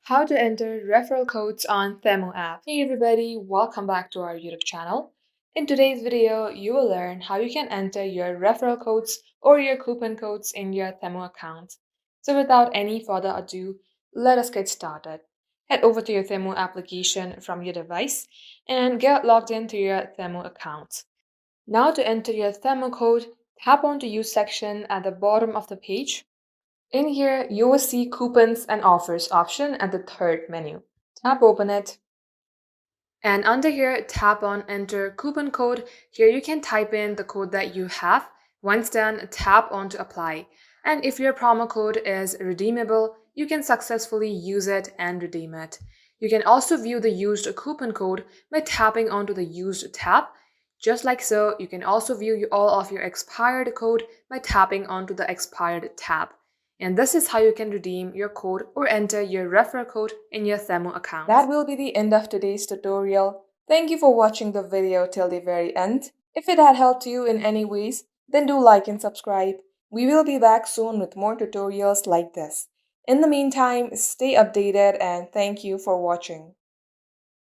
How to enter referral codes on Temu app. Hey everybody, welcome back to our YouTube channel. In today's video, you will learn how you can enter your referral codes or your coupon codes in your Temu account. So without any further ado, let us get started. Head over to your Temu application from your device and get logged into your Temu account. Now to enter your Temu code, tap on the Use section at the bottom of the page. In here, you will see Coupons and Offers option at the third menu. Tap Open it. And under here, tap on Enter Coupon Code. Here you can type in the code that you have. Once done, tap on to Apply. And if your promo code is redeemable, you can successfully use it and redeem it. You can also view the used coupon code by tapping onto the Used tab. Just like so, you can also view all of your expired code by tapping onto the Expired tab. And this is how you can redeem your code or enter your referral code in your Temu account. That will be the end of today's tutorial. Thank you for watching the video till the very end. If it had helped you in any ways, then do like and subscribe. We will be back soon with more tutorials like this. In the meantime, stay updated and thank you for watching.